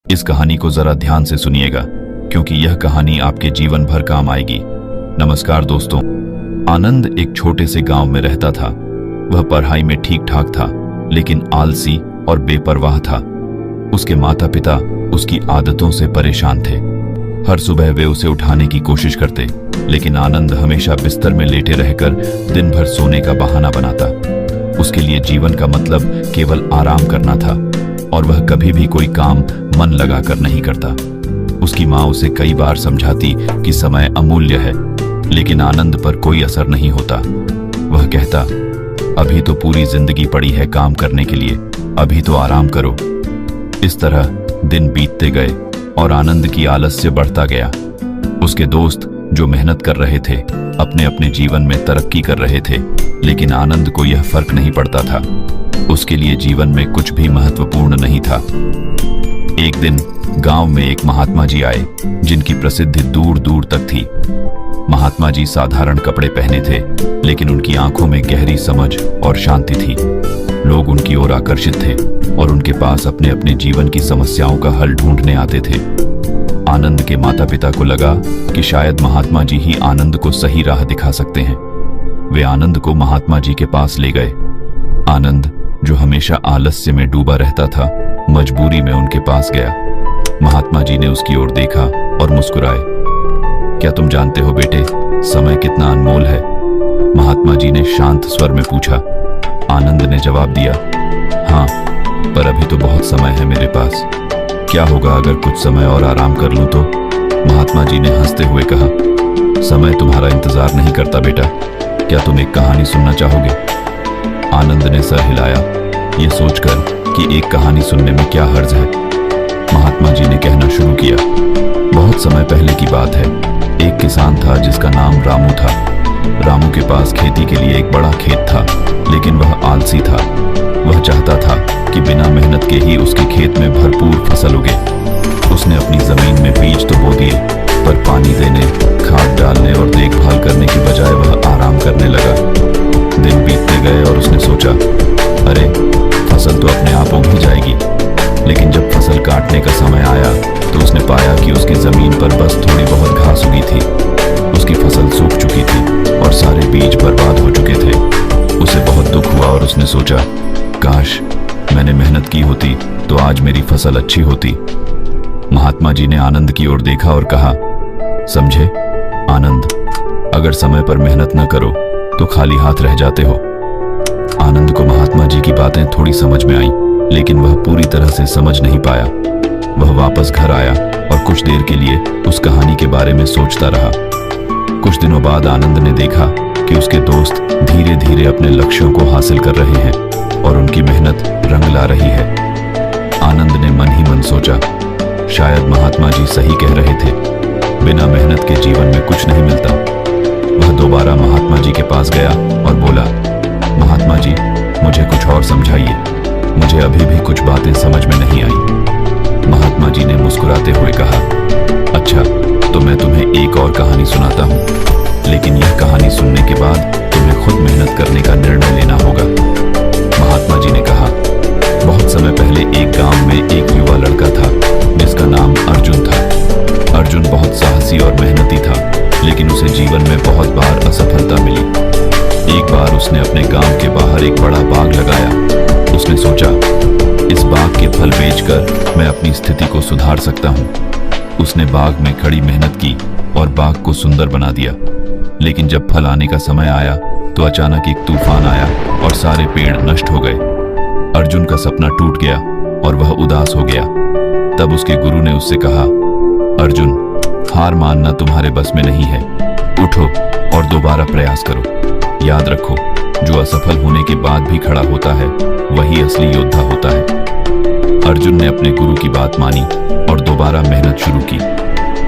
इस कहानी को जरा ध्यान से सुनिएगा, क्योंकि यह कहानी आपके जीवन भर काम आएगी। नमस्कार दोस्तों। आनंद एक छोटे से गांव में रहता था। वह पढ़ाई में ठीक ठाक था, लेकिन आलसी और बेपरवाह था। उसके माता पिता उसकी आदतों से परेशान थे। हर सुबह वे उसे उठाने की कोशिश करते, लेकिन आनंद हमेशा बिस्तर में लेटे रहकर दिन भर सोने का बहाना बनाता। उसके लिए जीवन का मतलब केवल आराम करना था, और वह कभी भी कोई काम मन लगाकर नहीं करता। उसकी माँ उसे कई बार समझाती कि समय अमूल्य है, लेकिन आनंद पर कोई असर नहीं होता। वह कहता, अभी तो पूरी जिंदगी पड़ी है काम करने के लिए, अभी तो आराम करो। इस तरह दिन बीतते गए और आनंद की आलस्य बढ़ता गया। उसके दोस्त जो मेहनत कर रहे थे, अपने अपने जीवन में तरक्की कर रहे थे, लेकिन आनंद को यह फर्क नहीं पड़ता था। उसके लिए जीवन में कुछ भी महत्वपूर्ण नहीं था। एक दिन गांव में एक महात्मा जी आए, जिनकी प्रसिद्धि दूर दूर तक थी। महात्मा जी साधारण कपड़े पहने थे, लेकिन उनकी आंखों में गहरी समझ और शांति थी। लोग उनकी ओर आकर्षित थे और उनके पास अपने अपने जीवन की समस्याओं का हल ढूंढने आते थे। आनंद के माता पिता को लगा कि शायद महात्मा जी ही आनंद को सही राह दिखा सकते हैं। वे आनंद को महात्मा जी के पास ले गए। आनंद, जो हमेशा आलस्य में डूबा रहता था, मजबूरी में उनके पास गया। महात्मा जी ने उसकी ओर देखा और मुस्कुराए। क्या तुम जानते हो बेटे, समय कितना अनमोल है? महात्मा जी ने शांत स्वर में पूछा। आनंद ने जवाब दिया, हाँ, पर अभी तो बहुत समय है मेरे पास। क्या होगा अगर कुछ समय और आराम कर लूं तो? महात्मा जी ने हंसते हुए कहा, समय तुम्हारा इंतजार नहीं करता बेटा। क्या तुम एक कहानी सुनना चाहोगे? आनंद ने सर हिलाया, ये सोचकर कि एक कहानी सुनने में क्या हर्ज है। महात्मा जी ने कहना शुरू किया। बहुत समय पहले की बात है। एक किसान था जिसका नाम रामू था। रामू के पास खेती के लिए एक बड़ा खेत था, लेकिन वह आलसी था। वह चाहता था कि बिना मेहनत के ही उसके खेत में भरपूर फसल उगे। उसने अपनी जमीन में बीज तो बो दिए, पर पानी देने, खाद डालने और देखभाल करने की बजाय वह आराम करने लगा। दिन बीतते गए और उसने सोचा, अरे फसल तो अपने आप उग ही जाएगी। लेकिन जब फसल काटने का समय आया तो उसने पाया कि उसकी जमीन पर बस थोड़ी बहुत घास उगी थी। उसकी फसल सूख चुकी थी और सारे बीज बर्बाद हो चुके थे। उसे बहुत दुख हुआ और उसने सोचा, काश मैंने मेहनत की होती तो आज मेरी फसल अच्छी होती। महात्मा जी ने आनंद की ओर देखा और कहा, समझे आनंद, अगर समय पर मेहनत न करो तो खाली हाथ रह जाते हो। आनंद को महात्मा जी की बातें थोड़ी समझ में आई, लेकिन वह पूरी तरह से समझ नहीं पाया। वह वापस घर आया और कुछ देर के लिए उस कहानी के बारे में सोचता रहा। कुछ दिनों बाद आनंद ने देखा कि उसके दोस्त धीरे धीरे अपने लक्ष्यों को हासिल कर रहे हैं और उनकी मेहनत रंग ला रही है। आनंद ने मन ही मन सोचा, शायद महात्मा जी सही कह रहे थे, बिना मेहनत के जीवन में कुछ नहीं मिलता। वह दोबारा महात्मा जी के पास गया और बोला, महात्मा जी, मुझे कुछ और समझाइए, मुझे अभी भी कुछ बातें समझ में नहीं आई। महात्मा जी ने मुस्कुराते हुए कहा, अच्छा, तो मैं तुम्हें एक और कहानी सुनाता हूँ, लेकिन यह कहानी सुनने के बाद तुम्हें खुद मेहनत करने का निर्णय लेना होगा। महात्मा जी ने कहा, बहुत समय पहले एक गांव में एक युवा लड़का था जिसका नाम अर्जुन था। अर्जुन बहुत साहसी और मेहनती था, लेकिन उसे जीवन में बहुत बार असफलता मिली। एक बार उसने अपने गांव के बाहर एक बड़ा बाग लगाया। उसने सोचा, इस बाग के फल बेचकर मैं अपनी स्थिति को सुधार सकता हूँ। उसने बाग में कड़ी मेहनत की और बाग को सुंदर बना दिया। लेकिन जब फल आने का समय आया तो अचानक एक तूफान आया और सारे पेड़ नष्ट हो गए। अर्जुन का सपना टूट गया और वह उदास हो गया। तब उसके गुरु ने उससे कहा, अर्जुन, हार मानना तुम्हारे बस में नहीं है। उठो और दोबारा प्रयास करो। याद रखो, जो असफल होने के बाद भी खड़ा होता है वही असली योद्धा होता है। अर्जुन ने अपने गुरु की बात मानी और दोबारा मेहनत शुरू की।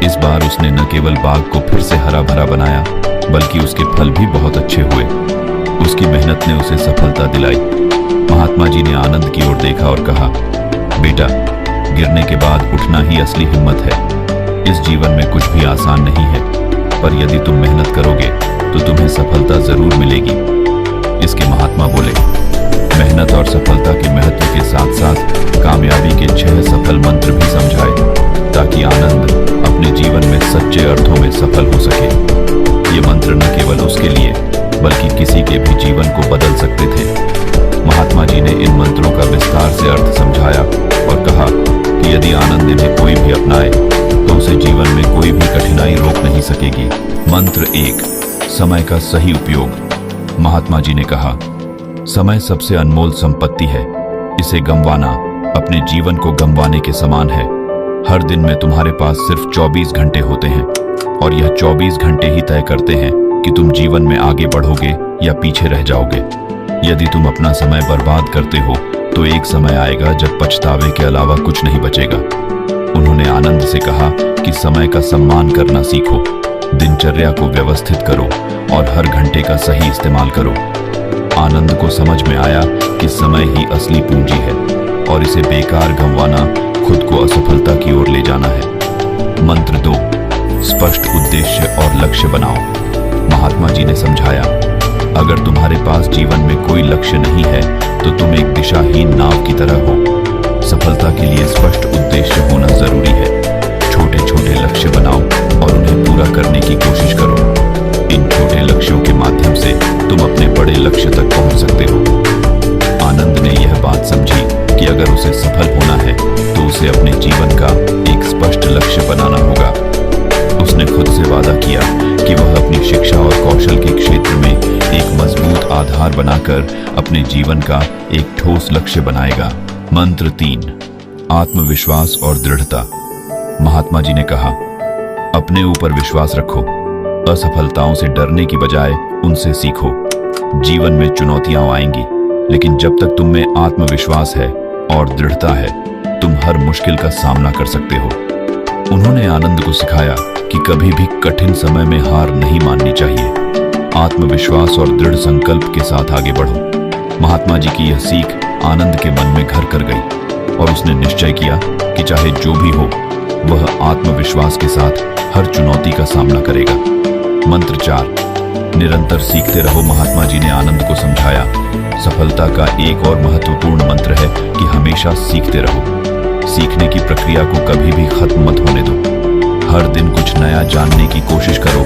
इस बार उसने न केवल बाग को फिर से हरा भरा बनाया, बल्कि उसके फल भी बहुत अच्छे हुए। उसकी मेहनत ने उसे सफलता दिलाई। महात्मा जी ने आनंद की ओर देखा और कहा, बेटा, गिरने के बाद उठना ही असली हिम्मत है। इस जीवन में कुछ भी आसान नहीं है, पर यदि तुम मेहनत करोगे तो तुम्हें सफलता जरूर मिलेगी। इसके महात्मा बोले, मेहनत और सफलता के महत्व के साथ साथ कामयाबी के 6 सफल मंत्र भी समझाए, ताकि आनंद अपने जीवन में सच्चे अर्थों में सफल हो सके। ये मंत्र न केवल उसके लिए बल्कि किसी के भी जीवन को बदल सकते थे। महात्मा जी ने इन मंत्रों का विस्तार से अर्थ समझाया और कहा कि यदि आनंद इन्हें कोई भी अपनाए तो उसे जीवन में कोई भी कठिनाई रोक नहीं सकेगी। मंत्र 1, समय का सही उपयोग। महात्मा जी ने कहा, समय सबसे अनमोल संपत्ति है। इसे गंवाना अपने जीवन को गंवाने के समान है। हर दिन में तुम्हारे पास सिर्फ 24 घंटे होते हैं और यह 24 घंटे ही तय करते हैं कि तुम जीवन में आगे बढ़ोगे या पीछे रह जाओगे। यदि तुम अपना समय बर्बाद करते हो तो एक समय आएगा जब पछतावे के अलावा कुछ नहीं बचेगा। उन्होंने आनंद से कहा कि समय का सम्मान करना सीखो, दिनचर्या को व्यवस्थित करो और हर घंटे का सही इस्तेमाल करो। आनंद को समझ में आया कि समय ही असली पूंजी है और इसे बेकार गंवाना खुद को असफलता की ओर ले जाना है। मंत्र 2, स्पष्ट उद्देश्य और लक्ष्य बनाओ। महात्मा जी ने समझाया, अगर तुम्हारे पास जीवन में कोई लक्ष्य नहीं है तो तुम एक दिशाहीन नाव की तरह हो। सफलता के लिए स्पष्ट उद्देश्य होना जरूरी है। छोटे छोटे लक्ष्य बनाओ और उन्हें पूरा करने की कोशिश करो। इन छोटे लक्ष्यों के माध्यम से तुम अपने बड़े लक्ष्य तक पहुंच सकते हो। आनंद ने यह बात समझी कि अगर उसे सफल होना है तो उसे अपने जीवन का एक स्पष्ट लक्ष्य बनाना होगा। उसने खुद से वादा किया कि वह अपनी शिक्षा और कौशल के क्षेत्र में एक मजबूत आधार बनाकर अपने जीवन का एक ठोस लक्ष्य बनाएगा। मंत्र 3, आत्मविश्वास और दृढ़ता। महात्मा जी ने कहा, अपने ऊपर विश्वास रखो। असफलताओं से डरने की बजाय उनसे सीखो। जीवन में चुनौतियां आएंगी, लेकिन जब तक तुम में आत्मविश्वास है और दृढ़ता है, तुम हर मुश्किल का सामना कर सकते हो। उन्होंने आनंद को सिखाया कि कभी भी कठिन समय में हार नहीं माननी चाहिए। आत्मविश्वास और दृढ़ संकल्प के साथ आगे बढ़ो। महात्मा जी की यह सीख आनंद के मन में घर कर गई और उसने निश्चय किया कि चाहे जो भी हो, वह आत्मविश्वास के साथ हर चुनौती का सामना करेगा। मंत्र 4, निरंतर सीखते रहो। महात्मा जी ने आनंद को समझाया, सफलता का एक और महत्वपूर्ण मंत्र है कि हमेशा सीखते रहो। सीखने की प्रक्रिया को कभी भी खत्म मत होने दो। हर दिन कुछ नया जानने की कोशिश करो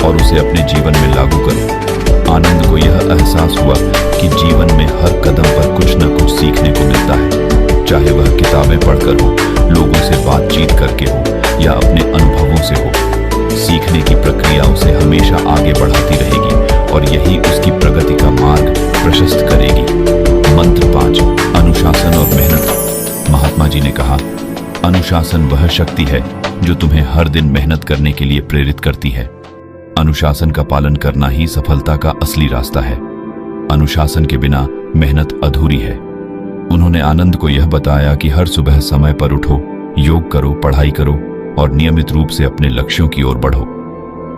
और उसे अपने जीवन में लागू करो। आनंद को यह एहसास हुआ कि जीवन में हर कदम पर कुछ न कुछ सीखने को मिलता है, चाहे वह किताबें पढ़कर हो, लोगों से बातचीत करके हो या अपने अनुभवों से हो। सीखने की प्रक्रिया उसे हमेशा आगे बढ़ाती रहेगी और यही उसकी प्रगति का मार्ग प्रशस्त करेगी। मंत्र 5, अनुशासन और मेहनत। महात्मा जी ने कहा, अनुशासन वह शक्ति है जो तुम्हें हर दिन मेहनत करने के लिए प्रेरित करती है। अनुशासन का पालन करना ही सफलता का असली रास्ता है। अनुशासन के बिना मेहनत अधूरी है। उन्होंने आनंद को यह बताया कि हर सुबह समय पर उठो, योग करो, पढ़ाई करो और नियमित रूप से अपने लक्ष्यों की ओर बढ़ो।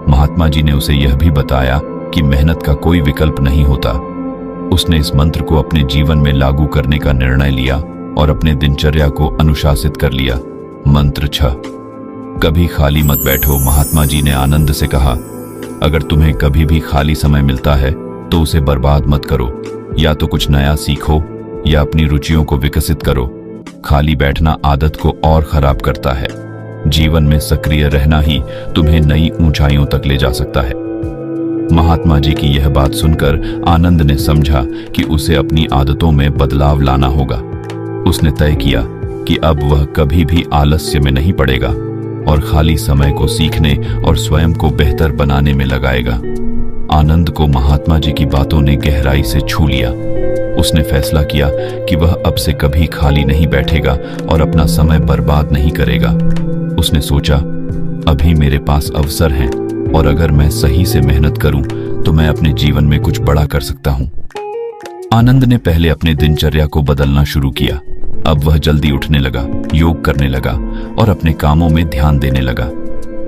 महात्मा जी ने उसे यह भी बताया कि मेहनत का कोई विकल्प नहीं होता। उसने इस मंत्र को अपने जीवन में लागू करने का निर्णय लिया और अपने दिनचर्या को अनुशासित कर लिया। मंत्र 6, कभी खाली मत बैठो। महात्मा जी ने आनंद से कहा, अगर तुम्हें कभी भी खाली समय मिलता है तो उसे बर्बाद मत करो। या तो कुछ नया सीखो या अपनी रुचियों को विकसित करो। खाली बैठना आदत को और खराब करता है। जीवन में सक्रिय रहना ही तुम्हें नई ऊंचाइयों तक ले जा सकता है। महात्मा जी की यह बात सुनकर आनंद ने समझा कि उसे अपनी आदतों में बदलाव लाना होगा। उसने तय किया कि अब वह कभी भी आलस्य में नहीं पड़ेगा और खाली समय को सीखने और स्वयं को बेहतर बनाने में लगाएगा। आनंद को महात्मा जी की बातों ने गहराई से छू लिया। उसने फैसला किया कि वह अब से कभी खाली नहीं बैठेगा और अपना समय बर्बाद नहीं करेगा। उसने सोचा, अभी मेरे पास अवसर हैं और अगर मैं सही से मेहनत करूं तो मैं अपने जीवन में कुछ बड़ा कर सकता हूं। आनंद ने पहले अपने दिनचर्या को बदलना शुरू किया। अब वह जल्दी उठने लगा, योग करने लगा और अपने कामों में ध्यान देने लगा।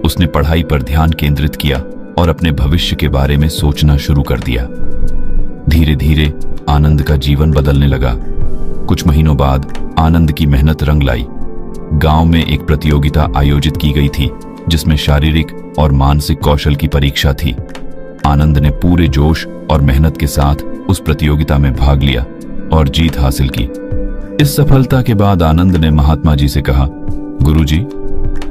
उसने पढ़ाई पर ध्यान केंद्रित किया और अपने भविष्य के बारे में सोचना शुरू कर दिया। धीरे धीरे आनंद का जीवन बदलने लगा। कुछ महीनों बाद आनंद की मेहनत रंग लाई। गांव में एक प्रतियोगिता आयोजित की गई थी जिसमें शारीरिक और मानसिक कौशल की परीक्षा थी। आनंद ने पूरे जोश और मेहनत के साथ उस प्रतियोगिता में भाग लिया। और जीत हासिल की। इस सफलता के बाद आनंद ने महात्मा जी से कहा, गुरुजी,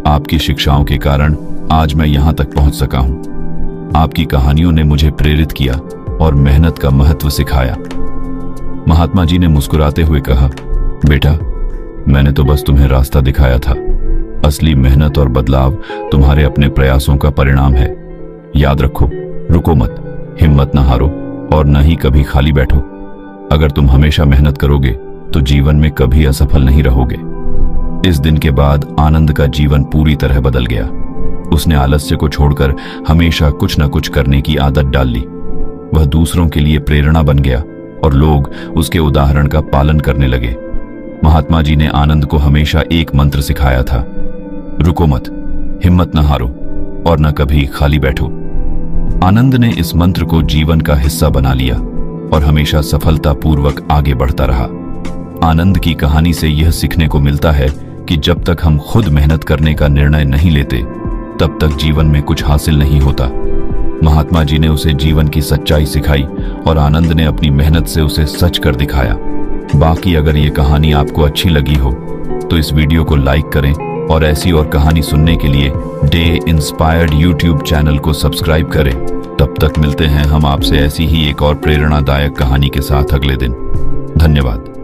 आपकी शिक्षाओं के कारण आज मैं यहां तक पहुंच सका हूं। आपकी कहानियों ने मुझे प्रेरित किया और मेहनत का महत्व सिखाया। महात्मा जी ने मुस्कुराते हुए कहा, बेटा, मैंने तो बस तुम्हें रास्ता दिखाया था। असली मेहनत और बदलाव तुम्हारे अपने प्रयासों का परिणाम है। याद रखो, रुको मत, हिम्मत न हारो और न ही कभी खाली बैठो। अगर तुम हमेशा मेहनत करोगे तो जीवन में कभी असफल नहीं रहोगे। इस दिन के बाद आनंद का जीवन पूरी तरह बदल गया। उसने आलस्य को छोड़कर हमेशा कुछ न कुछ करने की आदत डाल ली। वह दूसरों के लिए प्रेरणा बन गया और लोग उसके उदाहरण का पालन करने लगे। महात्मा जी ने आनंद को हमेशा एक मंत्र सिखाया था, रुको मत, हिम्मत न हारो और न कभी खाली बैठो। आनंद ने इस मंत्र को जीवन का हिस्सा बना लिया और हमेशा सफलतापूर्वक आगे बढ़ता रहा। आनंद की कहानी से यह सीखने को मिलता है कि जब तक हम खुद मेहनत करने का निर्णय नहीं लेते, तब तक जीवन में कुछ हासिल नहीं होता। महात्मा जी ने उसे जीवन की सच्चाई सिखाई और आनंद ने अपनी मेहनत से उसे सच कर दिखाया। बाकी अगर ये कहानी आपको अच्छी लगी हो तो इस वीडियो को लाइक करें और ऐसी और कहानी सुनने के लिए डे इंस्पायर्ड यूट्यूब चैनल को सब्सक्राइब करें। तब तक मिलते हैं हम आपसे ऐसी ही एक और प्रेरणादायक कहानी के साथ अगले दिन। धन्यवाद।